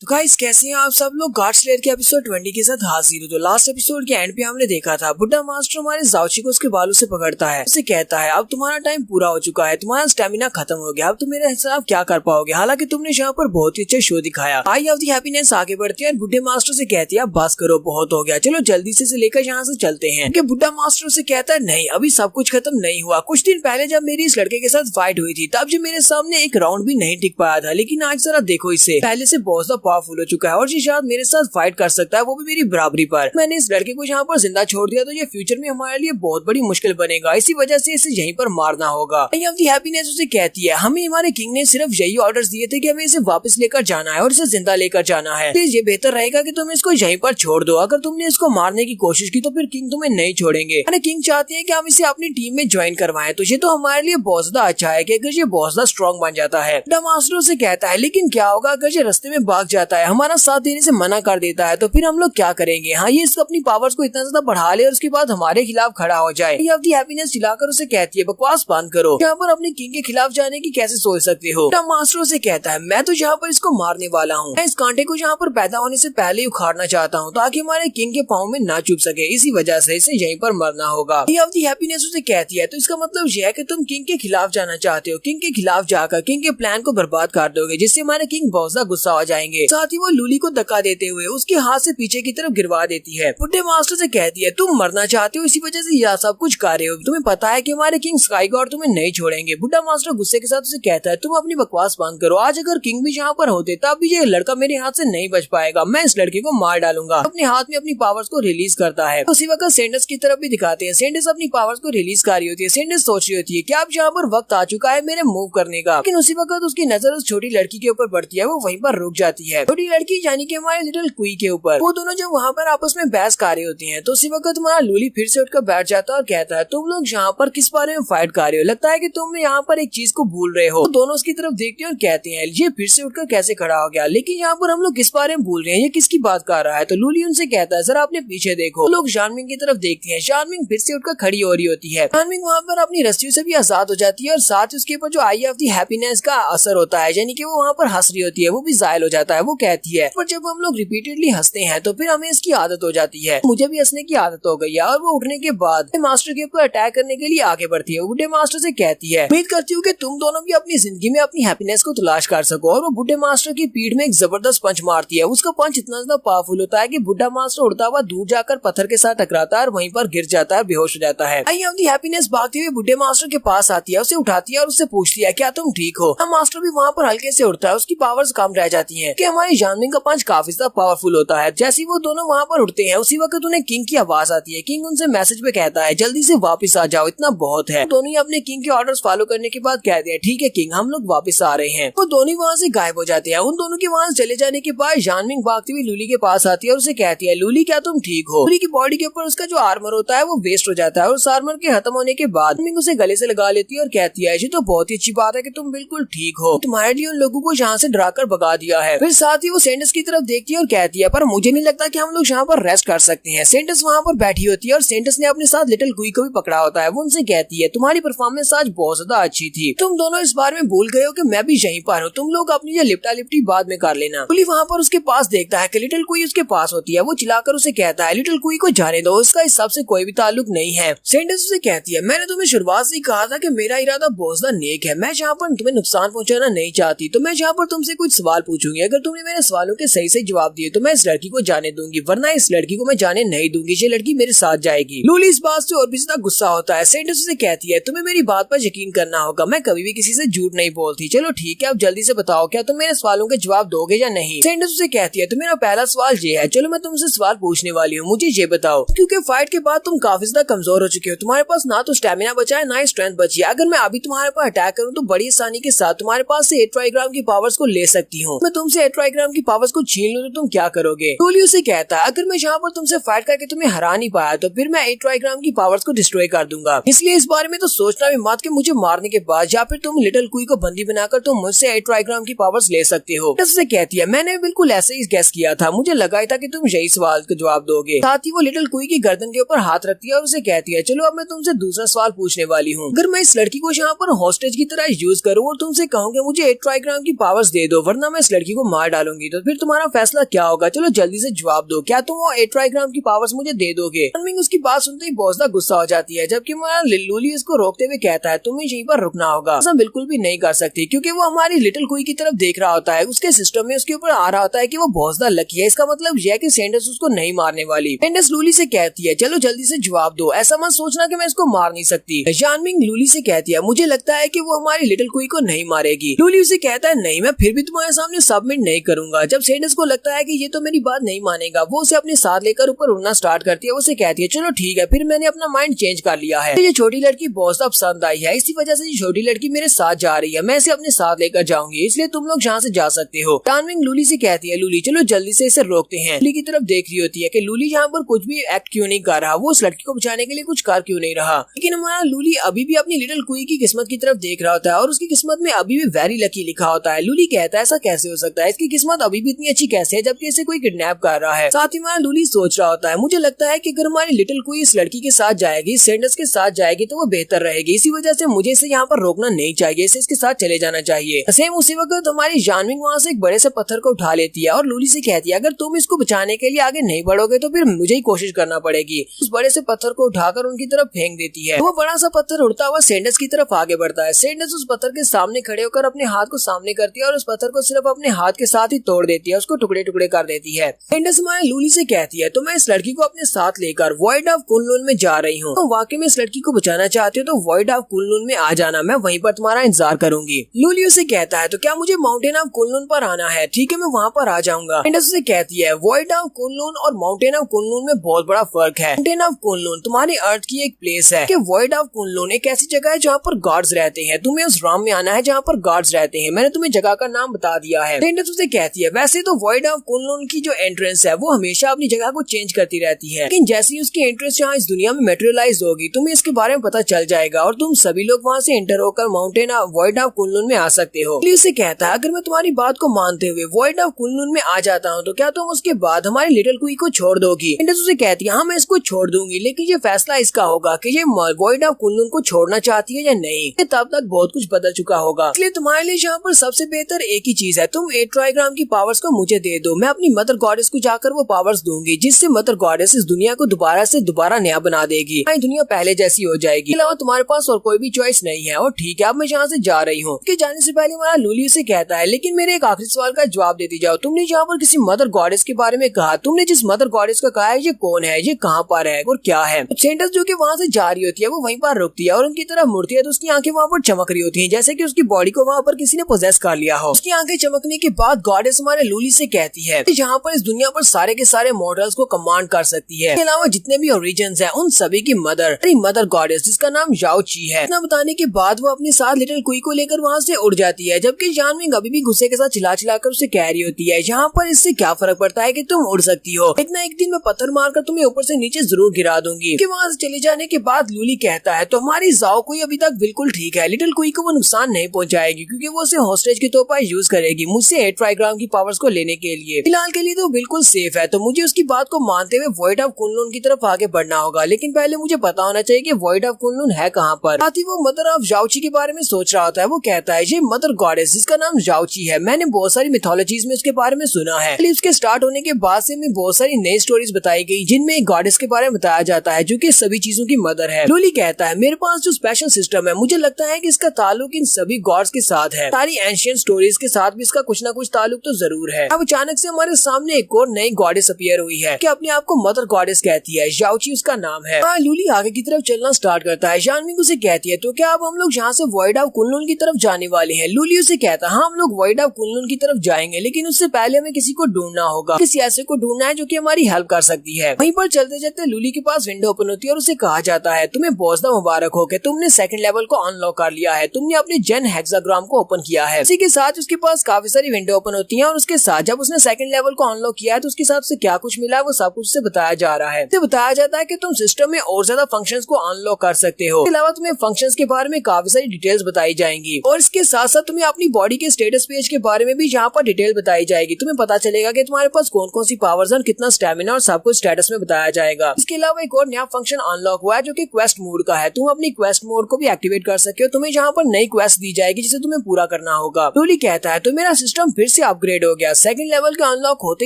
तो गाइस कैसे हैं आप सब लोग। गॉड स्लेयर के एपिसोड 20 के साथ हाजिर हो। तो लास्ट एपिसोड के एंड पे हमने देखा था बुड्ढा मास्टर हमारे जाओची को उसके बालों से पकड़ता है, उसे कहता है अब तुम्हारा टाइम पूरा हो चुका है, तुम्हारा स्टेमिना खत्म हो गया, अब तुम मेरे हिसाब क्या कर पाओगे। हालांकि तुमने यहाँ पर बहुत ही अच्छा शो दिखाया। आई ऑफ द हैप्पीनेस आगे बढ़ती है और बुड्ढे मास्टर से कहती है बस करो, बहुत हो गया, चलो जल्दी से लेकर यहाँ से चलते हैं। बुड्ढा मास्टर से कहता है नहीं, अभी सब कुछ खत्म नहीं हुआ। कुछ दिन पहले जब मेरी इस लड़के के साथ फाइट हुई थी तब जो मेरे सामने एक राउंड भी नहीं टिक पाया था, लेकिन आज जरा देखो इसे, पहले से बहुत ज्यादा पावरफुल हो चुका है और ये शायद मेरे साथ फाइट कर सकता है, वो भी मेरी बराबरी पर। मैंने इस लड़के को यहाँ पर जिंदा छोड़ दिया तो ये फ्यूचर में हमारे लिए बहुत बड़ी मुश्किल बनेगा, इसी वजह से इसे यहीं पर मारना होगा। हैप्पीनेस उसे कहती है हमें हमारे किंग ने सिर्फ यही ऑर्डर्स दिए थे कि हमें इसे वापस लेकर जाना है और इसे जिंदा लेकर जाना है, ये बेहतर रहेगा कि तुम इसको यहीं पर छोड़ दो। अगर तुमने इसको मारने की कोशिश की तो फिर किंग तुम्हें नहीं छोड़ेंगे। किंग चाहती है कि हम इसे अपनी टीम में ज्वाइन करवाएं, तो ये तो हमारे लिए बहुत ज्यादा अच्छा है कि अगर ये बहुत ज्यादा स्ट्रॉन्ग बन जाता है। मास्टर से कहता है लेकिन क्या होगा अगर ये रास्ते में भाग जाता है, हमारा साथ देने से मना कर देता है, तो फिर हम लोग क्या करेंगे। हाँ, ये अपनी पावर्स को इतना ज्यादा बढ़ा ले और उसके बाद हमारे खिलाफ खड़ा हो जाए। हैप्पीनेस चिल्लाकर उसे कहती है बकवास बंद करो, यहाँ पर अपने किंग के खिलाफ जाने की कैसे सोच सकते हो। मास्टर से कहता है मैं तो यहाँ पर इसको मारने वाला हूँ, मैं इस कांटे को यहाँ पर पैदा होने से पहले ही उखाड़ना चाहता हूँ ताकि हमारे किंग के पाँव में ना चुभ सके, इसी वजह से इसे यहीं पर मरना होगा। हैप्पीनेस उसे कहती है तो इसका मतलब यह है कि तुम किंग के खिलाफ जाना चाहते हो, किंग के खिलाफ जाकर किंग के प्लान को बर्बाद कर दोगे जिससे हमारे किंग बहुत ज्यादा गुस्सा हो जाएंगे। साथ ही वो लूली को धक्का देते हुए उसके हाथ से पीछे की तरफ गिरवा देती है। बुड्ढे मास्टर से कहती है तुम मरना चाहते हो, इसी वजह से यह सब कुछ कर रहे हो, तुम्हें पता है कि हमारे किंग स्काई गॉड तुम्हें नहीं छोड़ेंगे। बुड्ढा मास्टर गुस्से के साथ उसे कहता है तुम अपनी बकवास बंद करो, आज अगर किंग भी यहाँ पर होते तब भी ये लड़का मेरे हाथ से नहीं बच पाएगा, मैं इस लड़के को मार डालूंगा। अपने हाथ में अपनी पावर्स को रिलीज करता है। उसी वक्त सेंडस की तरफ भी दिखाते हैं, सेंडस अपनी पावर्स को रिलीज कर रही होती है। सेंडस सोच रही होती है कि अब यहाँ पर वक्त आ चुका है मेरे मूव करने का, लेकिन उसी वक्त उसकी नजर उस छोटी लड़की के ऊपर पड़ती है, वो वहीं पर रुक जाती है। छोटी लड़की यानी कि हमारे लिटिल क्वी के ऊपर। वो दोनों जब वहाँ पर आपस में बहस कर रही होती हैं तो उसी वक्त हमारा लूली फिर से उठकर बैठ जाता है और कहता है तुम लोग यहाँ पर किस बारे में फाइट कर रहे हो, लगता है कि तुम यहाँ पर एक चीज को भूल रहे हो। तो दोनों उसकी तरफ देखते हैं और कहते हैं ये फिर से उठकर कैसे खड़ा हो गया, लेकिन यहाँ पर हम लोग किस बारे में भूल रहे हैं, ये किसकी बात कर रहा है। तो लूली उनसे कहता है जरा अपने पीछे देखो। लोग जानमिंग की तरफ देखते हैं, जानमिंग फिर से उठकर खड़ी हो रही होती है। जानमिंग वहाँ पर अपनी रस्सियों से भी आजाद हो जाती है और साथ ही उसके ऊपर जो आई ऑफ द हैप्पीनेस का असर होता है, यानी कि वो वहाँ पर हंस रही होती है, वो भी जायल हो जाता है। वो कहती है पर जब हम लोग रिपीटेडली हंसते हैं तो फिर हमें इसकी आदत हो जाती है, मुझे भी हंसने की आदत हो गई है। और वो उठने के बाद मास्टर के ऊपर अटैक करने के लिए आगे बढ़ती है। बुड्ढे मास्टर से कहती है उम्मीद करती हूँ कि तुम दोनों भी अपनी जिंदगी में अपनी हैप्पीनेस को तलाश कर सको। और वो बुड्ढे मास्टर की पीठ में एक जबरदस्त पंच मारती है। उसका पंच इतना ज्यादा पावरफुल होता है कि बुड्ढा मास्टर उड़ता हुआ दूर जाकर पत्थर के साथ टकराता है और वहीं पर गिर जाता है, बेहोश हो जाता है। हैप्पीनेस भागती हुई बुड्ढे मास्टर के पास आती है, उसे उठाती है और उससे पूछती है क्या तुम ठीक हो। मास्टर भी वहाँ पर हल्के से उठता है, उसकी पावर्स कम रह जाती है कि हमारे जानमिंग का पंच काफी ज्यादा पावरफुल होता है। जैसे ही वो दोनों वहाँ पर उठते हैं उसी वक्त उन्हें किंग की आवाज आती है। किंग उनसे मैसेज पे कहता है जल्दी से वापस आ जाओ, इतना बहुत है। दोनों ही अपने किंग के ऑर्डर्स फॉलो करने के बाद कहते हैं ठीक है किंग, हम लोग वापस आ रहे हैं। वो दोनों वहाँ से गायब हो जाते हैं। उन दोनों के वहाँ चले जाने के बाद जानमिंग भागती हुई लूली के पास आती है और उसे कहती है लूली क्या तुम ठीक हो। लूली की बॉडी के ऊपर उसका जो आर्मर होता है वो वेस्ट हो जाता है और उस आर्मर के खत्म होने के बाद उसे गले से लगा लेती है और कहती है ये तो बहुत ही अच्छी बात है कि तुम बिल्कुल ठीक हो, तुम्हारे लिए उन लोगों को यहाँ से डराकर भगा दिया है। फिर साथ ही वो सेंडस की तरफ देखती है और कहती है पर मुझे नहीं लगता कि हम लोग यहाँ पर रेस्ट कर सकते हैं। सेंडस वहाँ पर बैठी होती है और सेंडस ने अपने साथ लिटिल क्वी को भी पकड़ा होता है। वो उनसे कहती है तुम्हारी परफॉर्मेंस आज बहुत ज्यादा अच्छी थी, तुम दोनों इस बार में भूल गए हो कि मैं भी यहीं पर हूँ, तुम लोग अपनी ये लिपटा लिपटी बाद में कर लेना। पुली वहाँ पर उसके पास देखता है कि लिटिल क्वी उसके पास होती है। वो चिल्लाकर उसे कहता है लिटिल क्वी को जाने दो, उसका इस सब से कोई भी ताल्लुक नहीं है। सेंडस उसे कहती है मैंने तुम्हें शुरुआत से कहा था कि मेरा इरादा बहुत ज्यादा नेक है, मैं यहाँ पर तुम्हें नुकसान पहुँचाना नहीं चाहती, तो मैं यहाँ पर तुमसे कुछ सवाल पूछूंगी, अगर तुमने मेरे सवालों के सही सही जवाब दिए तो मैं इस लड़की को जाने दूंगी, वरना इस लड़की को मैं जाने नहीं दूंगी, ये लड़की मेरे साथ जाएगी। लूली इस बात से और भी ज्यादा गुस्सा होता है। सेंडस उसे कहती है तुम्हें मेरी बात पर यकीन करना होगा, मैं कभी भी किसी से झूठ नहीं बोलती। चलो ठीक है, अब जल्दी से बताओ क्या तुम मेरे सवालों के जवाब दोगे या नहीं। सेंडस उसे कहती है तो मेरा पहला सवाल ये है, चलो मैं तुमसे सवाल पूछने वाली हूँ, मुझे ये बताओ क्योंकि फाइट के बाद तुम काफी ज्यादा कमजोर हो चुके हो, तुम्हारे पास ना तो स्टेमिना बचा है ना ही स्ट्रेंथ बची है, अगर मैं अभी तुम्हारे पर अटैक करूँ तो बड़ी आसानी के साथ तुम्हारे पास से 8 ट्राइग्राम की पावर्स को ले सकती हूँ, मैं तुमसे 8 ट्राइग्राम की पावर्स को छीन लूँ तो तुम क्या करोगे। लूली उसे कहता है अगर मैं यहाँ पर तुमसे फाइट करके तुम्हें हरा नहीं पाया तो फिर मैं 8 ट्राइग्राम की पावर्स को डिस्ट्रॉय कर दूंगा, इसलिए इस बारे में तो सोचना भी मत कि मुझे मारने के बाद या फिर तुम लिटिल क्वी को बंदी बनाकर तुम मुझसे 8 ट्राइग्राम की पावर्स ले सकते हो। उससे कहती है मैंने बिल्कुल ऐसे ही गैस किया था, मुझे लगा ही था कि तुम यही सवाल का जवाब दोगे। साथ ही वो लिटिल क्वी की गर्दन के ऊपर हाथ रखती है और उसे कहती है चलो अब मैं तुमसे दूसरा सवाल पूछने वाली हूँ, अगर मैं इस लड़की को यहाँ पर हॉस्टेज की तरह यूज करूँ और तुमसे कहूँ कि मुझे 8 ट्राइग्राम की पावर्स दे दो वरना मैं इस लड़की को मार डालूंगी तो फिर तुम्हारा फैसला क्या होगा? चलो जल्दी से जवाब दो, क्या तुम वो 8 ट्राइग्राम की पावर्स मुझे दे दोगे? जानविंग उसकी बात सुनते ही बहुत ज्यादा गुस्सा हो जाती है, जबकि हमारा लूली इसको रोकते हुए कहता है तुम्हें यहीं पर रुकना होगा। ऐसा बिल्कुल भी नहीं कर सकती, क्योंकि वो हमारी लिटिल क्वी की तरफ देख रहा होता है। उसके सिस्टम में उसके ऊपर आ रहा होता है कि वो बहुत ज्यादा लकी है। इसका मतलब यह है कि सैंडर्स उसको नहीं मारने वाली। सैंडर्स लूली से कहती है चलो जल्दी से जवाब दो, ऐसा मत सोचना कि मैं इसको मार नहीं सकती। जानविंग लूली से कहती है मुझे लगता है कि वो हमारी लिटिल क्वी को नहीं मारेगी। लूली उसे कहता है नहीं, मैं फिर भी तुम्हारे सामने सबमिट नहीं करूंगा। जब सैंडर्स को लगता है कि ये तो मेरी बात नहीं मानेगा, वो उसे अपने साथ लेकर ऊपर उड़ना स्टार्ट करती है। उसे कहती है चलो ठीक है, फिर मैंने अपना माइंड चेंज कर लिया है। ये छोटी लड़की बहुत ज्यादा पसंद आई है, इसी वजह से ये छोटी लड़की मेरे साथ जा रही है। मैं इसे अपने साथ लेकर जाऊंगी, इसलिए तुम लोग यहाँ से जा सकते हो। जानविंग लूली से कहती है लूली चलो जल्दी से इसे रोकते हैं। लूली की तरफ देख रही होती है कि लूली यहाँ पर कुछ भी एक्ट क्यों नहीं कर रहा, वो उस लड़की को बचाने के लिए कुछ कर क्यों नहीं रहा। लेकिन हमारा लूली अभी भी अपनी लिटिल क्वी की किस्मत की तरफ देख रहा होता है और उसकी किस्मत में अभी भी वेरी लकी लिखा होता है। लूली कहता है ऐसा कैसे हो सकता है, इसकी किस्मत अभी भी इतनी अच्छी कैसे है जबकि इसे कोई किडनैप कर रहा है। साथ ही हमारा लूली सोच रहा होता है मुझे लगता है कि अगर हमारी लिटिल क्वी इस लड़की के साथ जाएगी, सैंडर्स के साथ जाएगी तो वो बेहतर रहेगी। इसी वजह से मुझे इसे यहाँ पर रोकना नहीं चाहिए, इसे इसके साथ चले जाना चाहिए। सेम उसी वक्त हमारी जानविंग वहाँ से एक बड़े से पत्थर को उठा लेती है और लूली से कहती है अगर तुम इसको बचाने के लिए आगे नहीं बढ़ोगे तो फिर मुझे ही कोशिश करना पड़ेगी। उस बड़े से पत्थर को उठाकर उनकी तरफ फेंक देती है। वो बड़ा सा पत्थर उड़ता हुआ सैंडर्स की तरफ आगे बढ़ता है। सैंडर्स उस पत्थर के सामने खड़े होकर अपने हाथ को सामने करती है और उस पत्थर को सिर्फ अपने हाथ के साथ ही तोड़ देती है, उसको टुकड़े टुकड़े कर देती है। सैंडर्स हमारे लूली से कहती है तो मैं इस लड़की को अपने साथ लेकर वॉइड ऑफ कुनलुन में जा रही हूँ। तो वाकई में इस लड़की को बचाना चाहते हो तो वॉइड ऑफ कुनलुन में आ जाना, मैं वहीं पर तुम्हारा इंतजार करूंगी। लूली उसे कहता है तो क्या मुझे माउंटेन ऑफ कुनलुन पर आना है? ठीक है, मैं वहाँ पर आ जाऊंगा। सैंडर्स उसे कहती है वॉइड ऑफ कुनलुन और माउंटेन ऑफ कुनलुन में बहुत बड़ा फर्क है। माउंटेन ऑफ कुनलुन तुम्हारी अर्थ की एक प्लेस है कि वॉइड ऑफ कुनलुन एक ऐसी जगह है जहाँ पर गॉड्स रहते हैं। तुम्हें उस राम में आना है जहाँ पर गॉड्स रहते हैं। मैंने तुम्हें जगह का नाम बता दिया है। सैंडर्स उसे कहती है वैसे तो वॉइड ऑफ कुनलुन की जो एंट्रेंस है वो हमेशा अपनी जगह को चेंज करती रहती है, लेकिन जैसे ही उसकी एंट्रेंस यहाँ इस दुनिया में मेटेरियलाइज होगी तुम्हें इसके बारे में पता चल जाएगा और तुम सभी लोग वहाँ से एंटर होकर mountain of void of Kunlun में आ सकते हो। उसे कहता है अगर मैं तुम्हारी बात को मानते हुए वॉइड ऑफ कुनलुन में आ जाता हूँ तो क्या तुम उसके बाद हमारी लिटिल क्वी को छोड़ दोगी? सैंडर्स उसे कहती है हाँ मैं इसको छोड़ दूंगी, लेकिन ये फैसला इसका होगा कि ये वॉइड ऑफ कुनलुन को छोड़ना चाहती है या नहीं। तब तक बहुत कुछ बदल चुका होगा, इसलिए तुम्हारे लिए यहाँ पर सबसे बेहतर एक ही चीज है, तुम 8 ट्राइग्राम की पावर्स को मुझे दे दो। मैं अपनी मदर गॉडेस को जाकर वो पावर्स दूंगी जिससे मदर गॉडेस इस दुनिया को दोबारा से दोबारा नया बना देगी। दुनिया पहले जैसी हो जाएगी। इसके अलावा तुम्हारे पास और कोई भी चॉइस नहीं है। और ठीक है, अब मैं यहाँ से जा रही हूँ। जाने से पहले हमारा लूली उसे कहता है लेकिन मेरे एक आखिरी सवाल का जवाब देती जाओ। तुमने यहाँ पर किसी मदर गॉडेस के बारे में कहा, तुमने जिस मदर गॉडेस का कहा है ये कौन है, ये कहाँ पर है और क्या है? सैंडर्स जो कि वहाँ से जा रही होती है वो वहीं पर रुकती है और उनकी तरफ मुड़ती है तो उसकी आंखें वहाँ पर चमक रही होती हैं जैसे कि उसकी बॉडी को वहाँ पर किसी ने पोजेस कर लिया हो। उसकी आंखें चमकने के बाद गॉडेस हमारे लूली से कहती है यहाँ पर इस दुनिया पर सारे के सारे मॉडल्स को कमांड कर सकती है। इसके अलावा जितने भी ओरिजिन्स हैं उन सभी की मदर गॉडेस जिसका नाम याओ ची है। इतना बताने के बाद वो अपने साथ लिटिल क्वी को लेकर वहाँ से उड़ जाती है, जबकि जानविंग अभी भी गुस्से के साथ चिल्ला चिल्लाकर उसे कह रही होती है यहाँ पर इससे क्या फर्क पड़ता है कि तुम उड़ सकती हो, इतना एक दिन मैं पत्थर मारकर तुम्हें ऊपर से नीचे जरूर गिरा दूंगी। कि वहाँ से चले जाने के बाद लूली कहता है तो हमारी जाओ क्वी अभी तक बिल्कुल ठीक है, लिटिल क्वी को वो नुकसान नहीं पहुँचाएगी क्योंकि वो उसे हॉस्टेज के तौर पर यूज करेगी मुझसे 8 ट्राइग्राम की पावर्स को लेने के लिए। फिलहाल के लिए तो बिल्कुल सेफ है, तो मुझे उसकी बात को मानते हुए वॉइड ऑफ कुनलुन की तरफ आगे बढ़ना होगा, लेकिन पहले मुझे पता होना चाहिए कि वॉइड ऑफ कुनलुन है कहाँ पर। साथ ही वो मदर ऑफ याओ ची के बारे में सोच रहा होता है। वो कहता है ये मदर गॉडेस जिसका नाम याओ ची है, मैंने बहुत सारी मिथोलॉजीज में उसके बारे में सुना है। उसके स्टार्ट होने के बाद से बहुत सारी नई स्टोरीज बताई गई जिनमें एक गॉडेस के बारे में बताया जाता है जो कि सभी चीजों की मदर है। लूली कहता है मेरे पास जो स्पेशल सिस्टम है मुझे लगता है कि इसका ताल्लुक इन सभी गॉड्स के साथ है, सारी एंशिएंट स्टोरीज के साथ भी इसका कुछ ना कुछ ताल्लुक तो जरूर है। अब अचानक से हमारे सामने एक और नई गॉडेस अपीयर हुई है कि अपने आप को मदर गॉडेस कहती है, याओ ची उसका नाम है। लूली आगे की तरफ चलना स्टार्ट करता है। जानविंग उसे कहती है तो क्या अब हम लोग यहाँ से वॉइड ऑफ कुनलुन की तरफ जाने वाले हैं? लूली उसे कहता है हाँ हम लोग वॉइड ऑफ कुनलुन की तरफ जाएंगे, लेकिन उससे पहले हमें किसी को ढूंढना होगा, किसी ऐसे को ढूंढना है जो कि हमारी हेल्प कर सकती है। वहीं पर चलते चलते लूली के पास विंडो ओपन होती है और उसे कहा जाता है तुम्हें बहुत ज्यादा मुबारक हो कि तुमने सेकंड लेवल को अनलॉक कर लिया है, तुमने अपने जेन हेक्साग्राम को ओपन किया है। इसी के साथ उसके पास काफी सारी विंडो ओपन होती है और उसके साथ जब उसने सेकंड लेवल को अनलॉक किया है तो उसके साथ से क्या कुछ मिला है वो सब कुछ से बताया जा रहा है। बताया जाता है कि तुम सिस्टम में और ज्यादा फंक्शंस को अनलॉक कर सकते हो। इसके अलावा तुम्हें फंक्शंस के बारे में काफी सारी डिटेल्स बताई जाएंगी और इसके साथ साथ तुम्हें अपनी बॉडी के स्टेटस पेज के बारे में भी यहाँ पर डिटेल बताई जाएगी। तुम्हें पता चलेगा कि तुम्हारे पास कौन कौन सी पावर्स और कितना स्टेमिना और सब कुछ स्टेटस में बताया जाएगा। इसके अलावा एक और नया फंक्शन अनलॉक हुआ है जो कि क्वेस्ट मोड का है। तुम अपनी क्वेस्ट मोड को भी एक्टिवेट कर सकते हो। तुम्हें यहाँ पर नई क्वेस्ट दी जाएगी जिसे तुम्हें पूरा करना होगा। लूली कहता है तो मेरा सिस्टम फिर से अपग्रेड हो गया। सेकंड लेवल का अनलॉक होते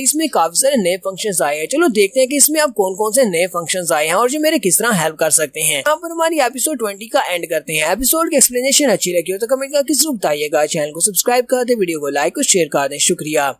इसमें काफी सारे नए फंक्शंस आए हैं। चलो देखते हैं कि इसमें अब कौन कौन से नए फंक्शंस आए हैं और जो मेरे किस तरह हेल्प कर सकते हैं। यहाँ पर हमारी एपिसोड 20 का एंड करते हैं। एपिसोड की एक्सप्लेनेशन अच्छी लगी हो तो कमेंट करके जरूर बताइएगा। चैनल को सब्सक्राइब कर दे, वीडियो को लाइक और शेयर कर दें। शुक्रिया।